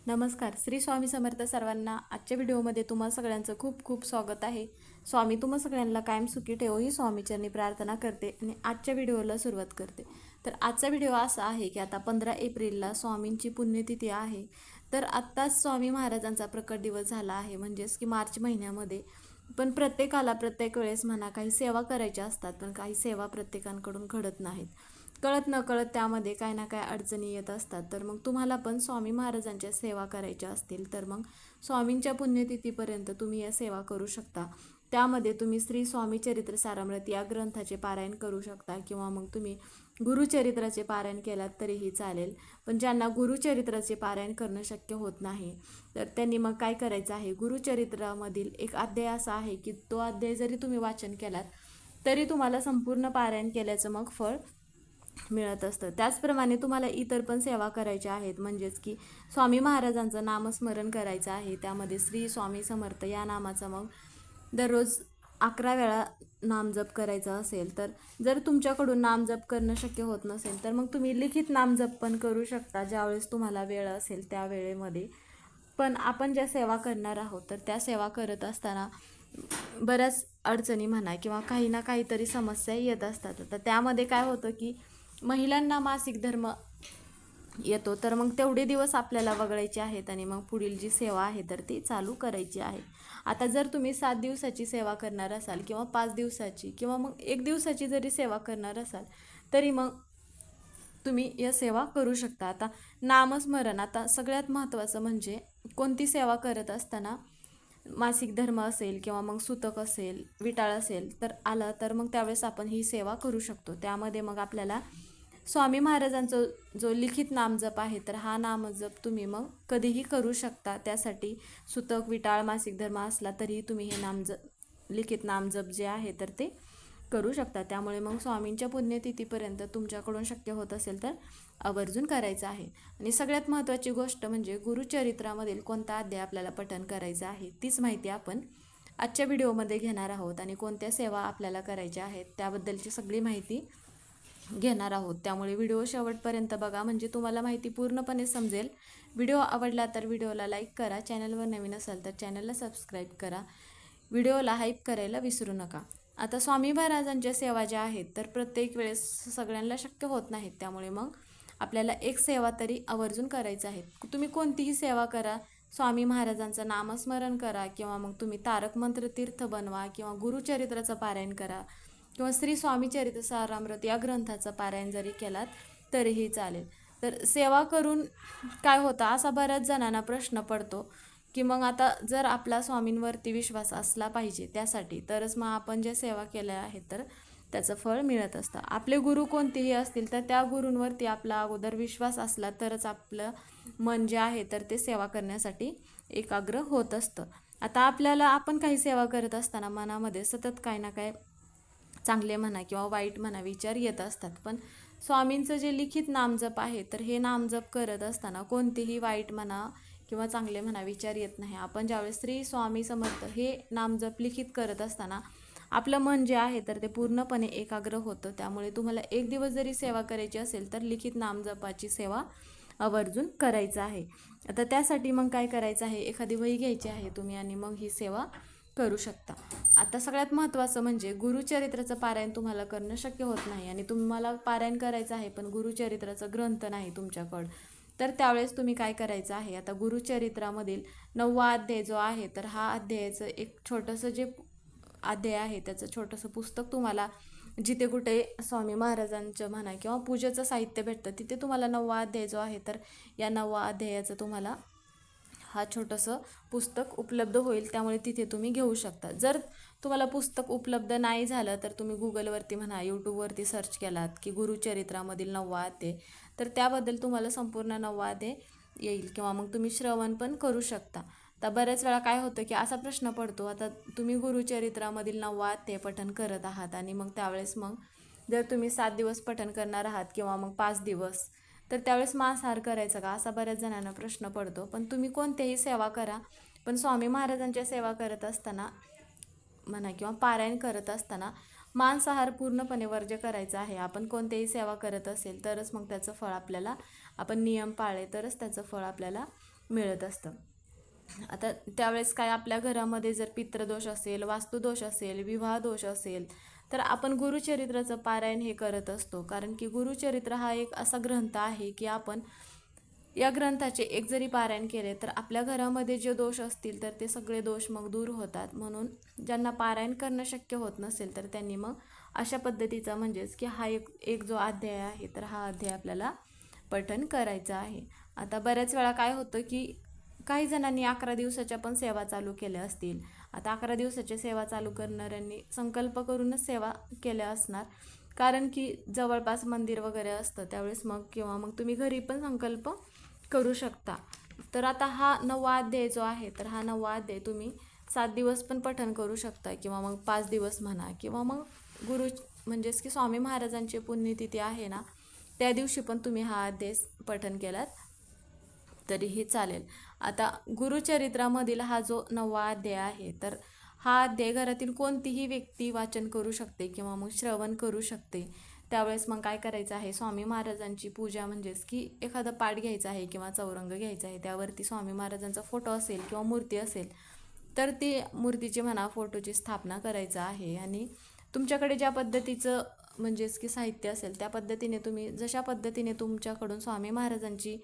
नमस्कार. श्री स्वामी समर्थ सर्वांना. आजच्या व्हिडिओमध्ये तुम्हा सगळ्यांचं खूप खूप स्वागत आहे. स्वामी तुम्हा सगळ्यांना कायम सुखी ठेवो ही स्वामीचरणी प्रार्थना करते आणि आजच्या व्हिडिओला सुरुवात करते. तर आजचा व्हिडिओ असा आहे की आता 15 एप्रिलला स्वामींची पुण्यतिथी आहे. तर आत्ताच स्वामी महाराजांचा प्रकट दिवस झाला आहे, म्हणजेच की मार्च महिन्यामध्ये. पण प्रत्येकाला प्रत्येक वेळेस म्हणा काही सेवा करायच्या असतात, पण काही सेवा प्रत्येकाकडून घडत नाहीत. कळत नकळत त्यामध्ये काही ना काही अडचणी येत असतात. तर मग तुम्हाला पण स्वामी महाराजांच्या सेवा करायच्या असतील तर मग स्वामींच्या पुण्यतिथीपर्यंत तुम्ही या सेवा करू शकता. त्यामध्ये तुम्ही श्री स्वामी चरित्र सारामृत या ग्रंथाचे पारायण करू शकता किंवा मग तुम्ही गुरुचरित्राचे पारायण केलात तरीही चालेल. पण ज्यांना गुरुचरित्राचे पारायण करणं शक्य होत नाही तर त्यांनी मग काय करायचं आहे, गुरुचरित्रामधील एक अध्याय असा आहे की तो अध्याय जरी तुम्ही वाचन केलात तरी तुम्हाला संपूर्ण पारायण केल्याचं मग फळ मिळत असतं. त्याचप्रमाणे तुम्हाला इतर पण सेवा करायच्या आहेत, म्हणजेच की स्वामी महाराजांचं नामस्मरण करायचं आहे. त्यामध्ये श्री स्वामी समर्थ या नामाचा मग दररोज 11 वेळा नामजप करायचा असेल, तर जर तुमच्याकडून नामजप करणं शक्य होत नसेल तर मग तुम्ही लिखित नामजप पण करू शकता ज्यावेळेस तुम्हाला वेळ असेल त्या वेळेमध्ये. पण आपण ज्या सेवा करणार आहोत तर त्या सेवा करत असताना बऱ्याच अडचणी म्हणा किंवा काही ना काहीतरी समस्या येत असतात. तर त्यामध्ये काय होतं की महिलांना मासिक धर्म येतो, तर मग तेवढे दिवस आपल्याला वगळायचे आहेत आणि मग पुढील जी सेवा आहे तर ती चालू करायची आहे. आता जर तुम्ही 7 दिवसाची सेवा करणार असाल किंवा 5 दिवसाची किंवा मग 1 दिवसाची जरी सेवा करणार असाल तरी मग तुम्ही या सेवा करू शकता. आता नामस्मरण, आता सगळ्यात महत्त्वाचं म्हणजे कोणती सेवा करत असताना मासिक धर्म असेल किंवा मग सुतक असेल, विटाळ असेल तर आलं तर मग त्यावेळेस आपण ही सेवा करू शकतो. त्यामध्ये मग आपल्याला स्वामी महाराजांचं जो लिखित नामजप आहे तर हा नामजप तुम्ही मग कधीही करू शकता. त्यासाठी सुतक, विटाळ, मासिक धर्म असला तरीही तुम्ही हे लिखित नामजप जे आहे तर ते करू शकता. त्यामुळे मग स्वामींच्या पुण्यतिथीपर्यंत तुमच्याकडून शक्य होत असेल तर आवर्जून करायचं आहे. आणि सगळ्यात महत्त्वाची गोष्ट म्हणजे गुरुचरित्रामधील कोणता अध्याय आपल्याला पठण करायचं आहे तीच माहिती आपण आजच्या व्हिडिओमध्ये घेणार आहोत आणि कोणत्या सेवा आपल्याला करायच्या आहेत त्याबद्दलची सगळी माहिती घेणार आहोत. त्यामुळे व्हिडिओ शेवटपर्यंत बघा म्हणजे तुम्हाला माहिती पूर्णपणे समजेल. व्हिडिओ आवडला तर व्हिडिओला लाईक करा, चॅनलवर नवीन असाल तर चॅनलला सबस्क्राईब करा, व्हिडिओला हाईप करायला विसरू नका. आता स्वामी महाराजांच्या सेवा ज्या आहेत तर प्रत्येक वेळेस सगळ्यांना शक्य होत नाहीत, त्यामुळे मग आपल्याला एक सेवा तरी आवर्जून करायचं आहे. तुम्ही कोणतीही सेवा करा, स्वामी महाराजांचं नामस्मरण करा किंवा मग तुम्ही तारक मंत्र तीर्थ बनवा किंवा गुरुचरित्राचं पारायण करा किंवा श्री स्वामी चरित्र सारामृत या ग्रंथाचं पारायण जरी केलात तरीही चालेल. तर सेवा करून काय होतं असा बऱ्याच जणांना प्रश्न पडतो की मग आता जर आपला स्वामींवरती विश्वास असला पाहिजे त्यासाठी तरच मग आपण ज्या सेवा केल्या आहेत तर त्याचं फळ मिळत असतं. आपले गुरु कोणतेही असतील तर त्या गुरूंवरती आपला अगोदर विश्वास असला तरच आपलं मन जे आहे तर ते सेवा करण्यासाठी एकाग्र होत असतं. आता आपल्याला आपण काही सेवा करत असताना मनामध्ये सतत काय ना काय चांगले म्हणा किंवा वाईट म्हणा विचार येत असतात. पण स्वामींचं जे लिखित नामजप आहे तर हे नामजप करत असताना कोणतेही वाईट म्हणा किंवा चांगले म्हणा विचार येत नाही. आपण ज्यावेळेस श्री स्वामी समर्थ हे नामजप लिखित करत असताना आपलं मन जे आहे तर ते पूर्णपणे एकाग्र होतं. त्यामुळे तुम्हाला एक दिवस जरी सेवा करायची असेल तर लिखित नामजपाची सेवा आवर्जून करायचं आहे. आता त्यासाठी मग काय करायचं आहे, एखादी वही घ्यायची आहे तुम्ही आणि मग ही सेवा करू शकता. आता सगळ्यात महत्त्वाचं म्हणजे गुरुचरित्राचं पारायण तुम्हाला करणं शक्य होत नाही आणि तुम्हाला पारायण करायचं आहे पण गुरुचरित्राचा ग्रंथ नाही तुमच्याकडं, तर त्यावेळेस तुम्ही काय करायचं आहे, आता गुरुचरित्रामधील 9वा अध्याय जो आहे तर हा अध्यायाचं एक छोटंसं जे अध्याय आहे त्याचं छोटंसं पुस्तक तुम्हाला जिथे कुठे स्वामी महाराजांचं म्हणा किंवा पूजेचं साहित्य भेटतं तिथे तुम्हाला 9वा अध्याय जो आहे तर या 9वा अध्यायाचं तुम्हाला हा छोटंसं पुस्तक उपलब्ध होईल. त्यामुळे तिथे तुम्ही घेऊ शकता. जर तुम्हाला पुस्तक उपलब्ध नाही झालं तर तुम्ही गुगलवरती म्हणा, यूट्यूबवरती सर्च केलात की गुरुचरित्रामधील 9वा अध्याय तर त्याबद्दल तुम्हाला संपूर्ण 9वा अध्याय येईल किंवा मग तुम्ही श्रवण पण करू शकता. तर बऱ्याच वेळा काय होतं की असा प्रश्न पडतो, आता तुम्ही गुरुचरित्रामधील 9वा अध्याय पठण करत आहात आणि मग त्यावेळेस मग जर तुम्ही 7 दिवस पठण करणार आहात किंवा मग 5 दिवस तर त्यावेळेस मांसाहार करायचा का असा बऱ्याच जणांना प्रश्न पडतो. पण तुम्ही कोणत्याही सेवा करा, पण स्वामी महाराजांच्या सेवा करत असताना म्हणा किंवा पारायण करत असताना मांसाहार पूर्णपणे वर्ज्य करायचा आहे. आपण कोणतेही सेवा करत असेल तरच मग त्याचं फळ आपल्याला, आपण नियम पाळले तरच त्याचं फळ आपल्याला मिळत असतं. आता त्यावेळेस काय आपल्या घरामध्ये जर पितृदोष असेल, वास्तुदोष असेल, विवाह दोष असेल, तर आपण गुरुचरित्राचं पारायण हे करत असतो. कारण की गुरुचरित्र हा एक असा ग्रंथ आहे की आपण या ग्रंथाचे एक जरी पारायण केले तर आपल्या घरामध्ये जे दोष असतील तर ते सगळे दोष मग दूर होतात. म्हणून ज्यांना पारायण करणं शक्य होत नसेल तर त्यांनी मग अशा पद्धतीचा म्हणजेच की हा एक एक जो अध्याय आहे तर हा अध्याय आपल्याला पठण करायचा आहे. आता बऱ्याच वेळा काय होतं की काही जणांनी 11 दिवसाच्या पण सेवा चालू केल्या असतील. आता 11 दिवसाच्या सेवा चालू करणाऱ्यांनी संकल्प करूनच सेवा केल्या असणार. कारण की जवळपास मंदिर वगैरे असतं त्यावेळेस मग किंवा मग तुम्ही घरी पण संकल्प करू शकता. तर आता हा 9वा अध्याय जो आहे तर हा 9वा अध्याय तुम्ही 7 दिवस पण पठण करू शकता किंवा मग 5 दिवस म्हणा किंवा मग गुरु म्हणजेच की स्वामी महाराजांची पुण्यतिथी आहे ना त्या दिवशी पण तुम्ही हा अध्याय पठण केलात तरीही चालेल. आता गुरुचरित्रामधील हा जो 9वा अध्याय आहे तर हा अध्याय घरातील कोणतीही व्यक्ती वाचन करू शकते किंवा मग श्रवण करू शकते. त्यावेळेस मग काय करायचं आहे, स्वामी महाराजांची पूजा म्हणजेच की एखादा पाठ घ्यायचा आहे किंवा चौरंग घ्यायचा आहे, त्यावरती स्वामी महाराजांचा फोटो असेल किंवा मूर्ती असेल तर ती मूर्तीची म्हणा फोटोची स्थापना करायचं आहे. आणि तुमच्याकडे ज्या पद्धतीचं म्हणजेच की साहित्य असेल त्या पद्धतीने तुम्ही जशा पद्धतीने तुमच्याकडून स्वामी महाराजांची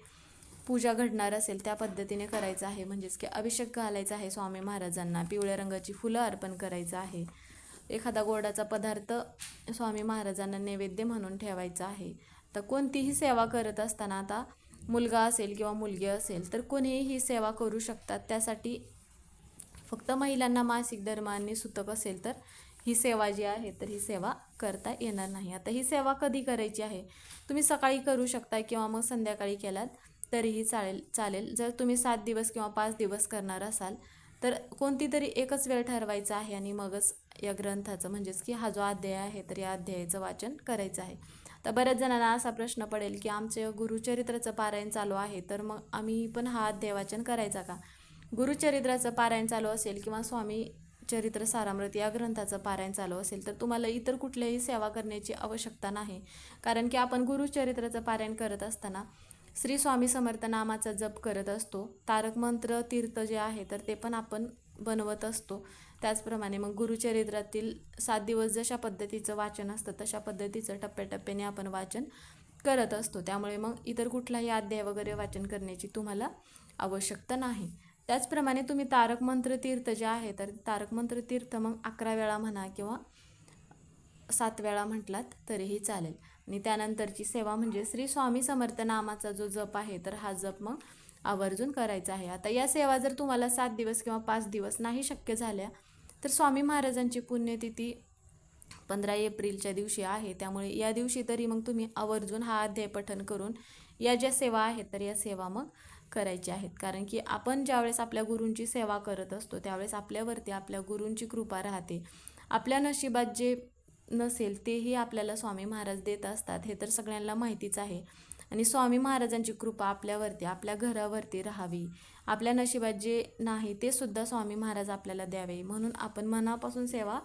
पूजा घडणार असेल त्या पद्धतीने करायचं आहे. म्हणजेच की अभिषेक घालायचा आहे स्वामी महाराजांना, पिवळ्या रंगाची फुलं अर्पण करायचं आहे, एखादा गोडाचा पदार्थ स्वामी महाराजांना नैवेद्य म्हणून ठेवायचा आहे. तर कोणतीही सेवा करत असताना आता मुलगा असेल किंवा मुलगी असेल तर कोणीही ही सेवा करू शकतात. त्यासाठी फक्त महिलांना मासिक धर्माने सुतक असेल तर ही सेवा जी आहे तर ही सेवा करता येणार नाही. आता ही सेवा कधी करायची आहे, तुम्ही सकाळी करू शकता किंवा मग संध्याकाळी केलात तरीही चालेल. जर तुम्ही 7 दिवस किंवा 5 दिवस करणार असाल तर कोणती तरी एकच वेळ ठरवायचा आहे आणि मगच या ग्रंथाचं म्हणजेच की हा जो अध्याय आहे तर या अध्यायाचं वाचन करायचं आहे. तर बऱ्याच जणांना असा प्रश्न पडेल की आमचे गुरुचरित्राचं पारायण चालू आहे तर मग आम्ही पण हा अध्याय वाचन करायचा का? गुरुचरित्राचं पारायण चालू असेल किंवा स्वामी चरित्र सारामृत या ग्रंथाचं पारायण चालू असेल तर तुम्हाला इतर कुठल्याही सेवा करण्याची आवश्यकता नाही. कारण की आपण गुरुचरित्राचं पारायण करत असताना श्री स्वामी समर्थ नामाचा जप करत असतो. तारक मंत्र तीर्थ जे आहे तर ते पण आपण बनवत असतो. त्याचप्रमाणे मग गुरुचरित्रातील 7 दिवस जशा पद्धतीचं वाचन असतं तशा पद्धतीचं टप्प्याटप्प्याने आपण वाचन करत असतो. त्यामुळे मग इतर कुठलाही अध्याय वगैरे वाचन करण्याची तुम्हाला आवश्यकता नाही. त्याचप्रमाणे तुम्ही तारक मंत्र तीर्थ जे आहे तर तारक मंत्र तीर्थ मग 11 वेळा म्हणा किंवा 7 वेळा म्हटलात तरीही चालेल. आणि त्यानंतरची सेवा म्हणजे श्री स्वामी समर्थ नामाचा जो जप आहे तर हा जप मग आवर्जून करायचा आहे. आता या सेवा जर तुम्हाला 7 दिवस किंवा 5 दिवस नाही शक्य झाल्या तर स्वामी महाराजांची पुण्यतिथी 15 एप्रिलच्या दिवशी आहे. त्यामुळे या दिवशी तरी मग तुम्ही आवर्जून हा अध्याय पठण करून या ज्या सेवा आहेत तर या सेवा मग करायच्या आहेत. कारण की आपण ज्यावेळेस आपल्या गुरूंची सेवा करत असतो त्यावेळेस आपल्यावरती आपल्या गुरूंची कृपा राहते. आपल्या नशिबात जे नसेल तेही आपल्याला स्वामी महाराज देत असतात, हे तर सगळ्यांना माहितीच आहे. आणि स्वामी महाराजांची कृपा आपल्यावरती आपल्या घरावरती राहावी, आपल्या नशिबात जे नाही ते सुद्धा स्वामी महाराज आपल्याला द्यावे म्हणून आपण मनापासून सेवा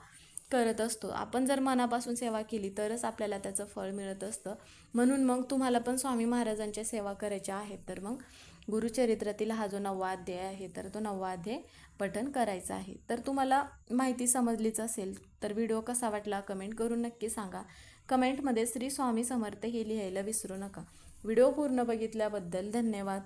करत असतो. आपण जर मनापासून सेवा केली तरच आपल्याला त्याचं फळ मिळत असतं. म्हणून मग तुम्हाला पण स्वामी महाराजांच्या सेवा करायच्या आहेत तर मग गुरुचरित्रातील हा जो 9वा अध्याय आहे तर तो 9वा अध्याय पठण करायचा आहे. तर तुम्हाला माहिती समजलीच असेल तर व्हिडिओ कसा वाटला कमेंट करून नक्की सांगा. कमेंटमध्ये श्री स्वामी समर्थ हे लिहायला विसरू नका. व्हिडिओ पूर्ण बघितल्याबद्दल धन्यवाद.